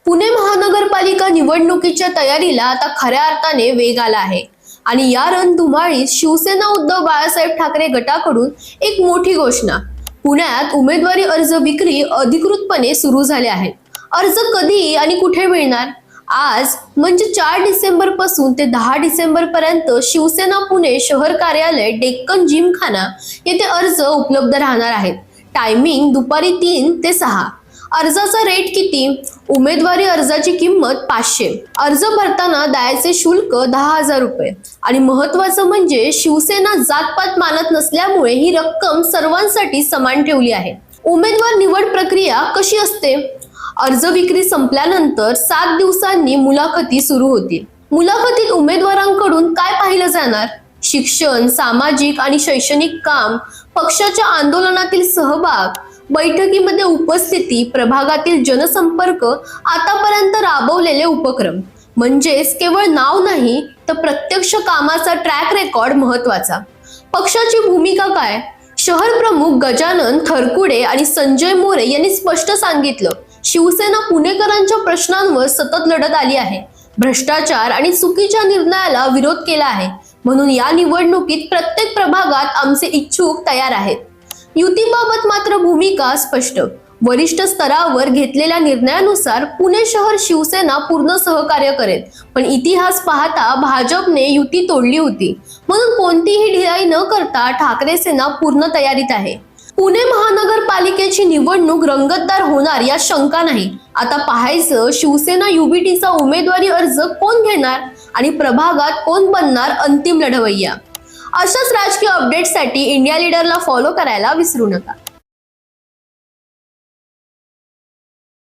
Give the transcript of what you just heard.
पुणे महानगरपालिका निवडणुकीच्या तयारीला आता खऱ्या अर्थाने वेग आला आहे आणि या रणधुमाळीत शिवसेना उद्धव बाळासाहेब ठाकरे गटाकडून एक मोठी घोषणा. पुण्यात उमेदवारी अर्ज विक्री अधिकृतपणे सुरू झाले आहे. अर्ज कधी आणि कुठे मिळणार? आज म्हणजे 4 डिसेंबर पासून ते 10 डिसेंबर पर्यंत शिवसेना पुणे शहर कार्यालय डेक्कन जिमखाना येथे अर्ज उपलब्ध राहणार आहेत. टायमिंग दुपारी 3 ते 6. अर्जाचा रेट किती? उमेदवारी अर्जाची किंमत 500. अर्ज भरताना द्यायचे शुल्क 10,000 रुपये. आणि महत्वाचं म्हणजे शिवसेना जातपात मानत नसल्यामुळे ही रक्कम सर्वांसाठी समान ठेवली आहे. उमेदवार निवड प्रक्रिया कशी असते? अर्ज विक्री संपल्यानंतर 7 दिवसांनी मुलाखती सुरू होतील. मुलाखतीत उमेदवारांकडून काय पाहिलं जाणार? शिक्षण, सामाजिक आणि शैक्षणिक काम, पक्षाच्या आंदोलनातील सहभाग, बैठकीमध्ये उपस्थिती, प्रभागातील जनसंपर्क, आतापर्यंत राबवलेले उपक्रम. म्हणजेच केवळ नाव नाही तर प्रत्यक्ष कामाचा ट्रॅक रेकॉर्ड महत्वाचा. पक्षाची भूमिका काय? शहर प्रमुख गजानन थरकुडे आणि संजय मोरे यांनी स्पष्ट सांगितलं, शिवसेना पुणेकरांच्या प्रश्नांवर सतत लढत आली आहे. भ्रष्टाचार आणि चुकीच्या निर्णयाला विरोध केला आहे. म्हणून या निवडणुकीत प्रत्येक प्रभागात आमचे इच्छुक तयार आहेत. युतीबाबत मात्र भूमिका स्पष्ट. वरिष्ठ स्तरावर घेतलेल्या निर्णयानुसार पुणे शहर शिवसेना पूर्ण सहकार्य करेल. पण इतिहास पाहता भाजपने युती तोडली होती. म्हणून कोणतीही ढिलाई न करता ठाकरे सेना पूर्ण तयारीत आहे. पुणे महानगरपालिकेची निवडणूक रंगतदार होणार यात शंका नाही. आता पाहायचं शिवसेना युबीटीचा उमेदवारी अर्ज कोण घेणार आणि प्रभागात कोण बनणार अंतिम लढवय्या. अशाच राजकीय अपडेट्ससाठी इंडिया लीडरला फॉलो करायला विसरू नका.